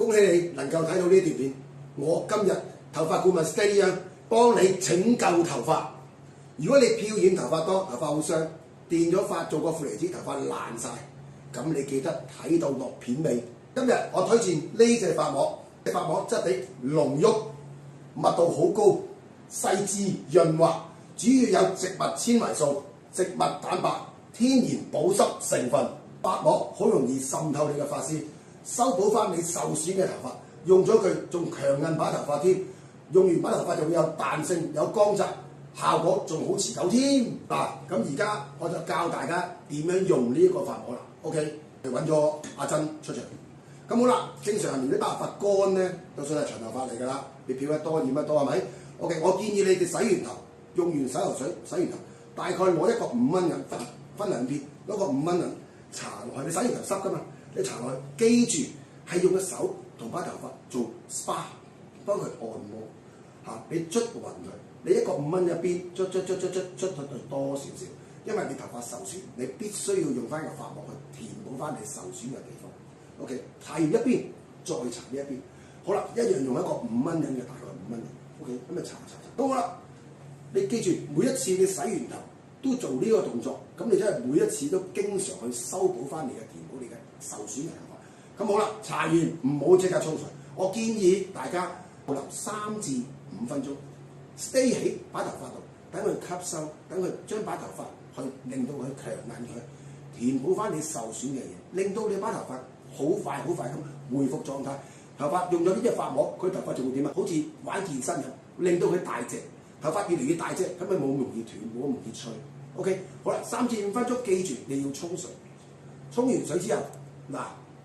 恭喜你能夠睇到呢條片。我今日頭髮顧問 Steady 幫你拯救頭髮。如果你漂染頭髮多，頭髮好傷，電咗髮做個負離子，頭髮爛晒，咁你記得睇到落片尾。今日我推薦呢隻髮膜，髮膜質地濃郁，密度好高，細緻潤滑，主要有植物纖維素、植物蛋白、天然保濕成分。髮膜好容易滲透你嘅髮絲，修補翻你受損嘅頭髮。用咗佢仲強韌把頭髮添，用完把頭髮就會有彈性、有光澤，效果仲好持久添。嗱，咁而家我就教大家點樣用呢一個髮膜啦。OK， 嚟揾咗阿珍出場。咁好啦，正常人啲白髮乾咧，就算係長頭髮嚟㗎啦，你漂得多染得多係咪 ？OK， 我建議你哋洗完頭，用完洗頭水洗完頭，大概攞一個5蚊銀分兩邊，攞個5蚊銀搽落去。你洗完頭濕㗎嘛，你搽落去，記住係用個手同把頭髮做 SPA， 幫佢按摩嚇。你捽勻佢，你一個5蚊一邊捽多少少，因為你頭髮受損，你必須要用翻個髮膜去填補翻你受損嘅地方。OK， 搽完一邊，再搽呢一邊。好啦，一樣用一個5蚊銀嘅，大概5蚊銀。OK， 咁就搽。咁好啦，你記住每一次你洗完頭都做呢個動作，咁你真係每一次都經常去修補翻你嘅填補你嘅受損嘅頭髮。咁好啦，搽完唔好即刻沖水，我建議大家保留3至5分鐘 ，stay 喺把頭髮度，等佢吸收，等佢將把頭髮去令到佢強韌佢，填補翻你受損嘅嘢，令到你把頭髮好快咁恢復狀態。頭髮用咗呢隻髮膜，佢頭髮就會點啊？好似玩健身咁，令到佢大隻，頭髮越嚟越大隻，咁咪冇咁容易斷，冇咁容易吹。OK， 好啦，3至5分鐘，記住你要沖水，沖完水之後嗱。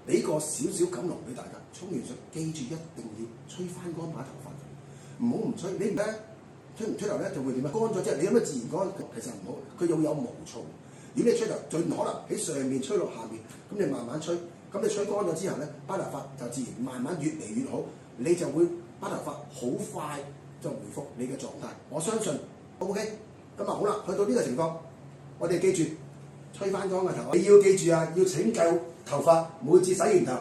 俾個少少感濃俾大家，沖完水記住一定要吹翻乾把頭髮，唔好唔吹。你唔咧吹唔吹頭咧就會點啊？乾咗之後，你有咩自然乾？其實唔好，佢又會有毛躁。如果你吹頭，盡可能喺上面吹落下面，咁你慢慢吹。咁你吹乾咗之後咧，把頭髮就自然慢慢越嚟越好，你就會把頭髮好快就回復你嘅狀態。我相信 OK。咁啊好啦，去到呢個情況，我哋記住吹翻乾個頭。你要記住啊，要拯救頭髮，每次洗完頭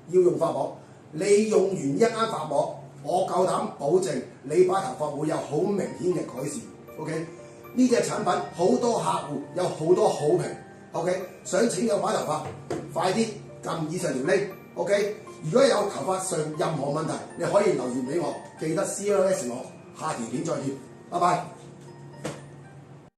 要用髮膜。你用完一間髮膜，我夠膽保證你把頭髮會有好明顯嘅改善。OK， 呢隻產品好多客戶有好多好評。OK， 想拯救把頭髮，快啲撳以上條 link。OK， 如果有頭髮上任何問題，你可以留言俾我，記得 CLS 我。下條片再見，拜拜。